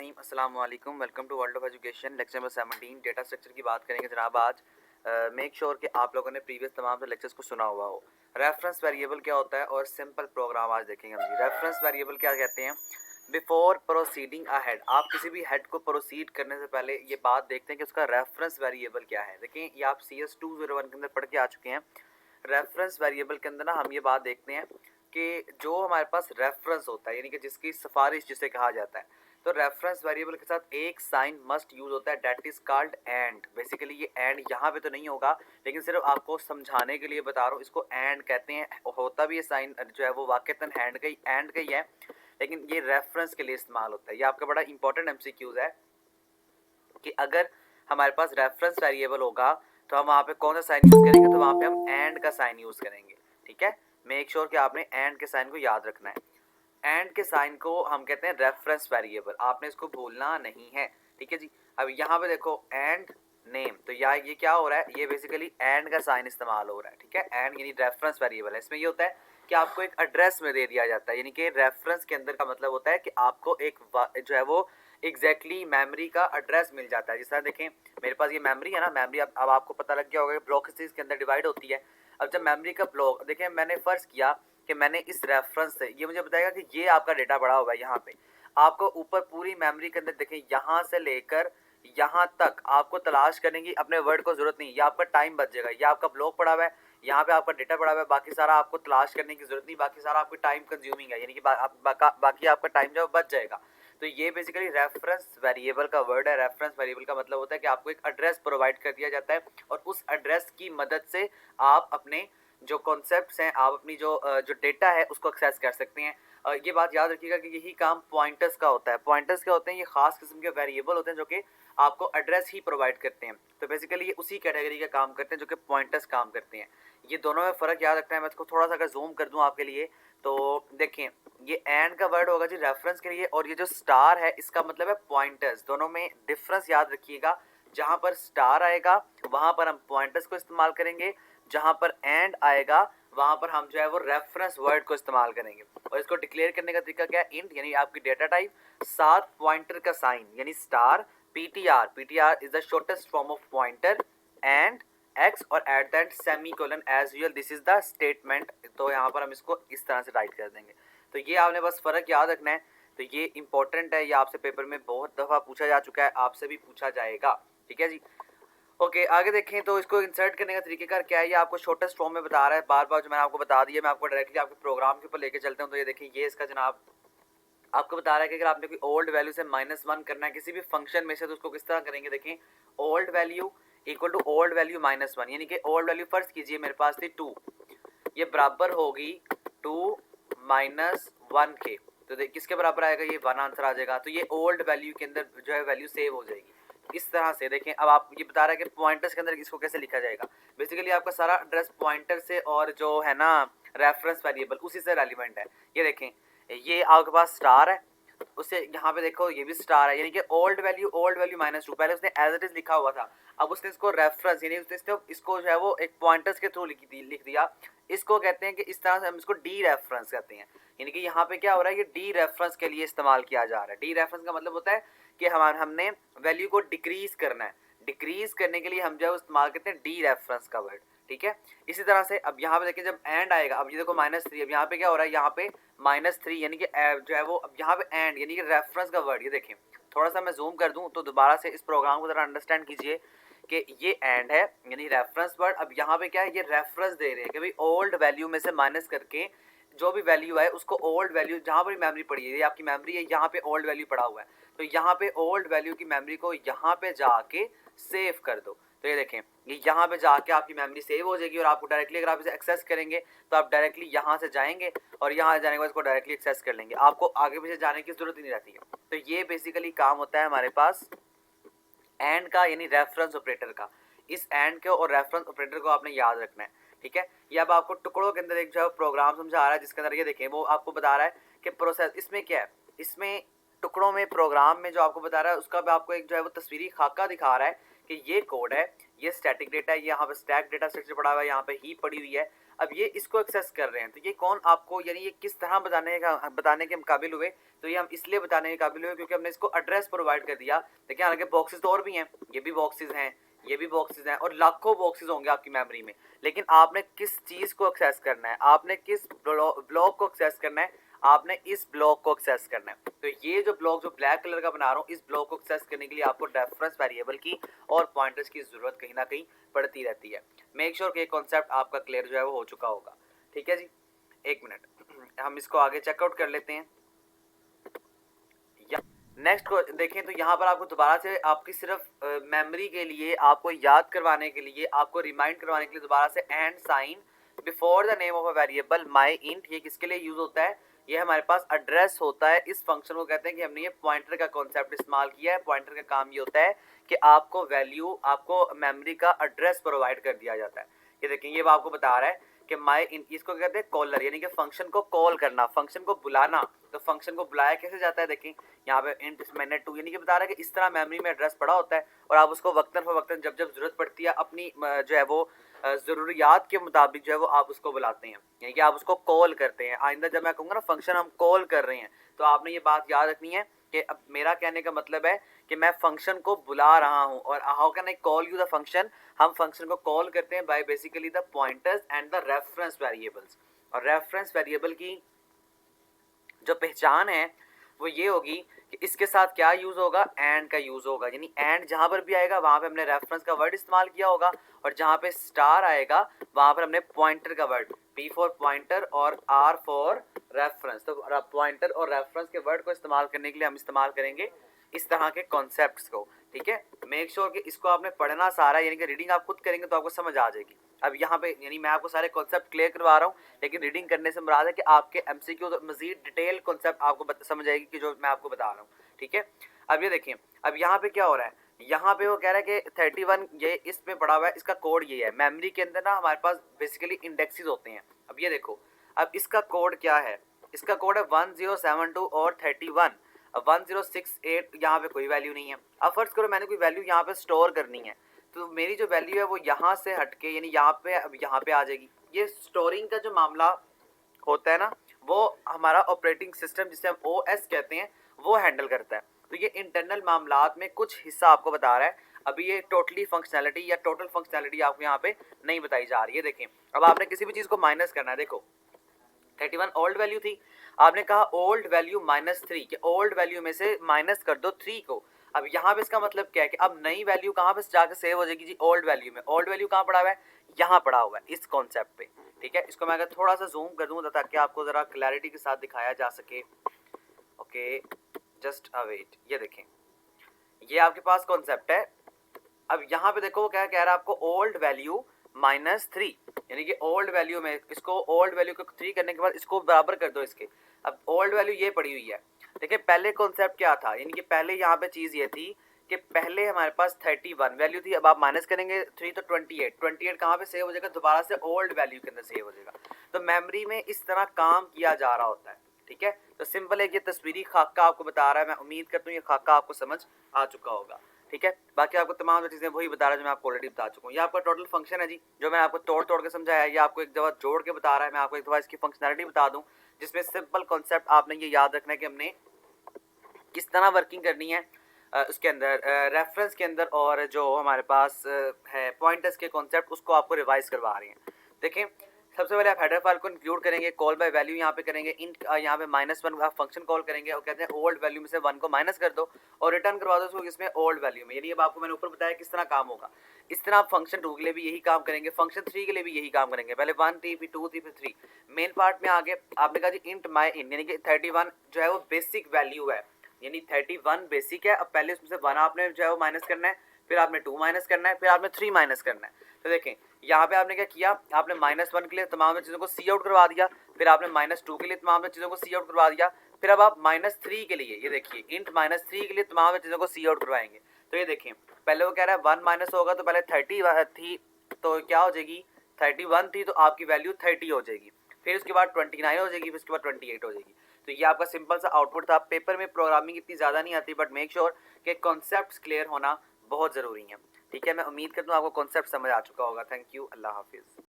रहीम अस्सलाम वालेकुम। Welcome to world of education. Lecture number 17 data structure की बात करेंगे जनाब आज। मेक श्योर कि आप लोगों ने प्रीवियस तमाम से लेक्चर्स को सुना हुआ हो। रेफरेंस वेरिएबल क्या होता है और सिंपल प्रोग्राम आज देखेंगे हम। रेफरेंस वेरिएबल क्या कहते हैं? बिफोर प्रोसीडिंग अहेड, आप किसी भी हेड को प्रोसीड करने से पहले ये बात देखते हैं कि उसका रेफरेंस वेरिएबल क्या है। देखें ये आप CS 201 के अंदर पढ़ के आ चुके हैं। रेफरेंस वेरिएबल के अंदर ना हम ये बात देखते हैं कि जो हमारे पास रेफरेंस होता है यानी कि जिसकी सिफारिश जिसे कहा जाता है, तो रेफरेंस वेरिएबल के साथ एक साइन मस्ट यूज होता है, that is called and. Basically ये एंड यहाँ पे तो नहीं होगा, लेकिन सिर्फ आपको समझाने के लिए बता रहा हूँ, इसको एंड कहते हैं। होता भी ये साइन जो है वो वाकईतन एंड का ही है, लेकिन ये रेफरेंस के लिए इस्तेमाल होता है। ये आपका बड़ा इंपॉर्टेंट MCQs है कि अगर हमारे पास रेफरेंस वेरिएबल होगा तो हम वहाँ पे कौन सा साइन यूज करेंगे, तो वहाँ पे हम एंड का साइन यूज करेंगे। ठीक है, मेक श्योर कि आपने एंड के साइन को याद रखना है। एंड के साइन को हम कहते हैं रेफरेंस वेरिएबल, आपने इसको भूलना नहीं है। ठीक है जी। अब यहाँ पे देखो एंड नेम, तो ये क्या हो रहा है, ये बेसिकली एंड का साइन इस्तेमाल हो रहा है। ठीक है, एंड यानी रेफरेंस वेरिएबल है। इसमें ये होता है कि आपको एक एड्रेस में दे दिया जाता है, यानी कि रेफरेंस के अंदर का मतलब होता है कि आपको एक जो है वो एग्जैक्टली मेमोरी का एड्रेस मिल जाता है। जिस तरह देखें मेरे पास ये मेमोरी है ना, मेमोरी अब आपको पता लग गया होगा कि ब्लॉक के अंदर डिवाइड होती है। अब जब मेमोरी का ब्लॉक देखें, मैंने फर्ज किया कि मैंने इस रेफरेंस से, ये मुझे बताएगा कि ये आपका डेटा पड़ा हुआ है यहाँ पे। आपको ऊपर पूरी मेमोरी के अंदर देखें यहाँ से लेकर यहाँ तक आपको तलाश करने की अपने वर्ड को जरूरत नहीं, ये आपका टाइम बच जाएगा। ये आपका ब्लॉक पड़ा हुआ है, यहाँ पे आपका डेटा पड़ा हुआ है, बाकी सारा आपको तलाश करने की जरूरत नहीं, बाकी सारा आपको टाइम कंज्यूमिंग है, यानी कि बाकी आपका टाइम जो बच जाएगा। तो ये बेसिकली रेफरेंस वेरिएबल का वर्ड है। रेफरेंस वेरिएबल का मतलब होता है कि आपको एक एड्रेस प्रोवाइड कर दिया जाता है और उस एड्रेस की मदद से आप अपने जो कॉन्सेप्ट्स हैं, आप अपनी जो डेटा है उसको एक्सेस कर सकते हैं। ये बात याद रखिएगा कि यही काम पॉइंटर्स का होता है। पॉइंटर्स क्या होते हैं? ये खास किस्म के वेरिएबल होते हैं जो कि आपको एड्रेस ही प्रोवाइड करते हैं। तो बेसिकली ये उसी कैटेगरी का काम करते हैं जो कि पॉइंटर्स काम करते हैं। ये दोनों में फ़र्क याद रखना है। मैं इसको थोड़ा सा अगर जूम कर दूं आपके लिए, तो देखें ये एंड का वर्ड होगा जी रेफरेंस के लिए, और ये जो स्टार है इसका मतलब है पॉइंटर्स। दोनों में डिफरेंस याद रखिएगा। जहां पर स्टार आएगा वहां पर हम पॉइंटर्स को इस्तेमाल करेंगे, जहां पर एंड आएगा वहां पर हम जो है वो रेफरेंस वर्ड को इस्तेमाल करेंगे। और इसको डिक्लेयर करने का तरीका क्या है? इंट यानी आपकी डेटा टाइप, साथ पॉइंटर का साइन यानी star, PTR is the shortest form of pointer, and x और at the end semicolon as usual, this is the statement. तो यहाँ पर हम इसको इस तरह से राइट कर देंगे। तो ये आपने बस फर्क याद रखना है। तो ये इंपॉर्टेंट है, ये आपसे पेपर में बहुत दफा पूछा जा चुका है, आपसे भी पूछा जाएगा। ठीक है जी। ओके, आगे देखें तो इसको इंसर्ट करने का तरीका क्या है, ये आपको शॉर्टेस्ट फॉर्म में बता रहा है। बार बार जो मैंने आपको बता दिया, मैं आपको डायरेक्टली आपके प्रोग्राम के ऊपर लेके चलते हूँ। तो ये देखिए, ये इसका जनाब आपको बता रहा है कि अगर आपने कोई ओल्ड वैल्यू से -1 करना है किसी भी फंक्शन में से, तो उसको किस तरह करेंगे। देखें, old value equal to old value -1, यानी कि ओल्ड वैल्यू फर्स्ट कीजिए मेरे पास थी 2, ये बराबर होगी 2 - 1 के। तो किसके बराबर आएगा? ये 1 आंसर आ जाएगा। तो ये ओल्ड वैल्यू के अंदर जो है वैल्यू सेव हो जाएगी। इस तरह से देखें, अब आप ये बता रहा है कि पॉइंटर्स के अंदर इसको कैसे लिखा जाएगा। बेसिकली आपका सारा एड्रेस पॉइंटर से और जो है ना रेफरेंस वेरिएबल उसी से रेलिवेंट है। ये देखें, ये आपके पास स्टार है, उससे यहाँ पे देखो ये भी स्टार है, यानी कि ओल्ड वैल्यू -2, पहले उसने एज इट इज लिखा हुआ था, अब उसने इसको रेफरेंस यानी उसने इसको जो है वो एक पॉइंटर्स के थ्रू लिख दिया। इसको कहते हैं कि इस तरह से हम इसको डी रेफरेंस कहते हैं। यानी कि यहाँ पे क्या हो रहा है, ये डी रेफरेंस के लिए इस्तेमाल किया जा रहा है। डी रेफरेंस का मतलब होता है कि हमने वैल्यू को डिक्रीज करना है, डिक्रीज करने के लिए हम जो है इस्तेमाल करते हैं डी रेफरेंस का वर्ड। ठीक है, इसी तरह से अब यहाँ पे देखिए जब एंड आएगा, अब ये देखो -3, अब यहाँ पे क्या हो रहा है, यहाँ पे -3 यानी कि जो है वो अब यहाँ पे एंड यानी कि रेफरेंस का वर्ड। ये देखें, थोड़ा सा मैं जूम कर दूं तो दोबारा से इस प्रोग्राम को जरा अंडरस्टैंड कीजिए कि ये एंड है यानी रेफरेंस वर्ड। अब यहाँ पे क्या है, ये रेफरेंस दे रहे हैं कि भाई ओल्ड वैल्यू में से माइनस करके जो भी वैल्यू है उसको ओल्ड वैल्यू, जहाँ पर मेमोरी पड़ी है, ये आपकी मेमोरी है, यहाँ पे ओल्ड वैल्यू पड़ा हुआ है, तो यहाँ पे ओल्ड वैल्यू की मेमोरी को यहाँ पे जाके सेव कर दो। तो ये देखें, ये यहाँ पे जाके आपकी मेमोरी सेव हो जाएगी और आपको डायरेक्टली अगर आप इसे एक्सेस करेंगे तो आप डायरेक्टली यहाँ से जाएंगे और यहाँ जाने के बाद इसको डायरेक्टली एक्सेस कर लेंगे, आपको आगे पीछे जाने की जरूरत ही नहीं रहती है। तो ये बेसिकली काम होता है हमारे पास एंड का यानी रेफरेंस ऑपरेटर का। इस एंड के और रेफरेंस ऑपरेटर को आपने याद रखना है। ठीक है, ये अब आपको टुकड़ों के अंदर एक जो है प्रोग्राम समझा रहा है, जिसके अंदर ये देखें वो आपको बता रहा है कि प्रोसेस इसमें क्या है, इसमें टुकड़ों में प्रोग्राम में जो आपको बता रहा है उसका भी आपको एक जो है वो तस्वीरी खाका दिखा रहा है कि ये कोड है, ये स्टैटिक डेटा है, यहाँ पे स्टैक डेटा स्ट्रक्चर पड़ा हुआ है, यहाँ पे हीप पड़ी हुई है। अब ये इसको एक्सेस कर रहे हैं, तो ये कौन आपको यानी ये किस तरह बताने के काबिल हुए, तो ये हम इसलिए बताने के काबिल हुए क्योंकि हमने इसको एड्रेस प्रोवाइड कर दिया। देखिए हालांकि बॉक्सेस तो और भी हैं, ये भी बॉक्सेस हैं, ये भी बॉक्सेस हैं और लाखों बॉक्सेस होंगे आपकी मेमोरी में, लेकिन आपने किस चीज़ को एक्सेस करना है, आपने किस ब्लॉक को एक्सेस करना है, आपने इस ब्लॉक को एक्सेस करना है। तो ये जो ब्लॉक जो ब्लैक कलर का बना रहा हूँ, इस ब्लॉक को एक्सेस करने के लिए आपको रेफरेंस वेरिएबल की और पॉइंटर्स की जरूरत कहीं ना कहीं पड़ती रहती है। मेक श्योर कि कॉन्सेप्ट आपका क्लियर जो है वो हो चुका होगा। ठीक है जी, एक मिनट हम इसको आगे चेकआउट कर लेते हैं। नेक्स्ट को देखें तो यहाँ पर आपको दोबारा से आपकी सिर्फ मेमोरी के लिए, आपको याद करवाने के लिए, आपको रिमाइंड करवाने के लिए दोबारा से and sign before the name of a variable my int, ये किसके लिए यूज होता है, ये हमारे पास एड्रेस होता है। इस फंक्शन को कहते हैं कि हमने ये पॉइंटर का कॉन्सेप्ट इस्तेमाल किया है। पॉइंटर का काम ये होता है कि आपको वैल्यू, आपको मेमोरी का एड्रेस प्रोवाइड कर दिया जाता है। ये देखें, ये आपको बता रहा है कि माई इन, इसको कहते हैं कॉलर, यानी कि फंक्शन को कॉल करना, फंक्शन को बुलाना। तो फंक्शन को बुलाया कैसे जाता है, देखें यहाँ पे इंट मैंने टू, यानी कि बता रहा है कि इस तरह मेमोरी में एड्रेस पड़ा होता है और आप उसको वक्तन फवक्तन जब जब जरूरत पड़ती है अपनी जो है वो ज़रूरियात के मुताबिक जो है वो आप उसको बुलाते हैं, यानी कि आप उसको कॉल करते हैं। आइंदा जब मैं कहूँगा ना फंक्शन हम कॉल कर रहे हैं, तो आपने ये बात याद रखनी है कि अब मेरा कहने का मतलब है कि मैं फंक्शन को बुला रहा हूँ। और how can I call you the function, हम फंक्शन को कॉल करते हैं bye basically the pointers and the reference variables. और रेफरेंस वेरिएबल की जो पहचान है वो ये होगी कि इसके साथ क्या यूज होगा, एंड का यूज होगा, यानी एंड जहां पर भी आएगा वहां पे हमने रेफरेंस का वर्ड इस्तेमाल किया होगा, और जहां पे स्टार आएगा वहां पर हमने पॉइंटर का वर्ड, P फॉर पॉइंटर और R फॉर रेफरेंस। तो पॉइंटर और रेफरेंस के वर्ड को इस्तेमाल करने के लिए हम इस्तेमाल करेंगे इस तरह के कॉन्सेप्ट्स को। ठीक है, मेक श्योर कि इसको आपने पढ़ना सारा, यानी कि रीडिंग आप खुद करेंगे तो आपको समझ आ जाएगी। अब यहाँ पे यानी मैं आपको सारे कॉन्सेप्ट क्लियर करवा रहा हूँ, लेकिन रीडिंग करने से मुराद है कि आपके एमसीक्यू तो मजीद डिटेल कॉन्सेप्ट आपको समझ आएगी कि जो मैं आपको बता रहा हूँ। ठीक है, अब ये देखिए, अब यहाँ पे क्या हो रहा है, यहाँ पे वो कह रहा है कि 31 ये इसमें पड़ा हुआ है, इसका कोड ये है। मेमोरी के अंदर ना हमारे पास बेसिकली इंडेक्सेस होते हैं। अब ये देखो, अब इसका कोड क्या है, इसका कोड है 1072 और 31। अब 1068 यहाँ पे कोई वैल्यू नहीं है। अब फर्ज करो मैंने कोई वैल्यू यहाँ पे स्टोर करनी है, तो मेरी जो वैल्यू है वो यहाँ से हटके यानी यहाँ पे, अब यहाँ पे आ जाएगी। ये स्टोरिंग का जो मामला होता है ना, वो हमारा ऑपरेटिंग सिस्टम जिसे हम OS कहते हैं वो हैंडल करता है। तो ये इंटरनल मामलात में कुछ हिस्सा आपको बता रहा है। अभी ये टोटली फंक्शनैलिटी या टोटल फंक्शनैलिटी आपको यहाँ पे नहीं बताई जा रही है। देखें, अब आपने किसी भी चीज़ को माइनस करना है, देखो 31 ओल्ड वैल्यू थी, आपने कहा ओल्ड वैल्यू -3, कि ओल्ड वैल्यू में से माइनस कर दो 3 को। अब यहाँ पे इसका मतलब क्या है कि अब नई वैल्यू कहाँ पे जाकर सेव हो जाएगी जी, ओल्ड वैल्यू में। ओल्ड वैल्यू कहाँ पड़ा हुआ है, यहाँ पड़ा हुआ है इस कॉन्सेप्ट पे। ठीक है, इसको मैं अगर थोड़ा सा जूम कर दूँ ताकि आपको ज़रा क्लैरिटी के साथ दिखाया जा सके। ओके, जस्ट अवेट, ये देखें, ये आपके पास कॉन्सेप्ट है। अब यहाँ पे देखो क्या कह रहा है आपको, ओल्ड वैल्यू -3, यानी कि ओल्ड वैल्यू में इसको, ओल्ड वैल्यू को 3 करने के बाद इसको बराबर कर दो इसके। अब ओल्ड वैल्यू ये पड़ी हुई है। देखिए पहले कॉन्सेप्ट क्या था, यानी कि पहले यहाँ पे चीज़ ये थी कि पहले हमारे पास 31 वैल्यू थी, अब आप माइनस करेंगे 3 तो 28 कहाँ पे सेव हो जाएगा, दोबारा से ओल्ड वैल्यू के अंदर सेव हो जाएगा। तो मेमोरी में इस तरह काम किया जा रहा होता है। ठीक है, तो सिंपल है, ये तस्वीरी खाका आपको बता रहा है। मैं उम्मीद करता हूँ ये खाका आपको समझ आ चुका होगा। ठीक है, बाकी आपको तमाम जो चीज़ें वही बता रहा है जो मैं आपको ऑलरेडी बता चुका हूँ। ये आपका टोटल फंक्शन है जी, जो मैंने आपको तोड़ तोड़ के समझाया है। ये आपको एक दफ़ा जोड़ के बता रहा है। मैं आपको एक दफ़ा इसकी फंक्शनैलिटी बता दूँ, जिसमें सिंपल कॉन्सेप्ट आपने ये याद रखना है कि हमने किस तरह वर्किंग करनी है उसके अंदर, रेफरेंस के अंदर, और जो हमारे पास है पॉइंटर्स के कॉन्सेप्ट, उसको आपको रिवाइज करवा रहे हैं। देखें, सबसे पहले आप हेडर फाइल को इंक्लूड करेंगे, कॉल बाय वैल्यू यहाँ पे करेंगे, इंट यहाँ पे -1 आप फंक्शन कॉल करेंगे और कहते हैं ओल्ड वैल्यू में से 1 को माइनस कर दो और रिटर्न करवा दो उसको इसमें ओल्ड वैल्यू में। यानी अब आपको मैंने ऊपर बताया किस तरह काम होगा। इस तरह आप फंक्शन 2 के लिए भी यही काम करेंगे, फंक्शन 3 के लिए भी यही काम करेंगे। पहले 1 थी, फिर 2 थी, फिर 3। मेन पार्ट में आगे आपने कहा जी इंट माई इन, यानी कि 31 जो है वो बेसिक वैल्यू है, यानी 31 बेसिक है। अब पहले उसमें से 1 आपने जो है वो माइनस करना है, फिर आपने 2 माइनस करना है, फिर आपने 3 माइनस करना है। तो देखें यहाँ पे आपने क्या किया, आपने -1 के लिए तमाम चीज़ों को सी आउट करवा दिया, फिर आपने -2 के लिए तमाम चीज़ों को सी आउट करवा दिया, फिर अब आप -3 के लिए, ये देखिए इंट -3 के लिए तमाम चीज़ों को सी आउट करवाएंगे। तो ये देखें, पहले वो कह रहा है 1 माइनस होगा, तो पहले 30 थी तो क्या हो जाएगी, 31 थी तो आपकी वैल्यू 30 हो जाएगी, फिर उसके बाद 29 हो जाएगी, फिर उसके बाद 28 हो जाएगी। तो ये आपका सिंपल सा आउटपुट था। पेपर में प्रोग्रामिंग इतनी ज़्यादा नहीं आती, बट मेक श्योर कि कॉन्सेप्ट्स क्लियर होना बहुत ज़रूरी है। ठीक है, मैं उम्मीद करता हूँ आपको कॉन्सेप्ट समझ आ चुका होगा। थैंक यू, अल्लाह हाफिज़।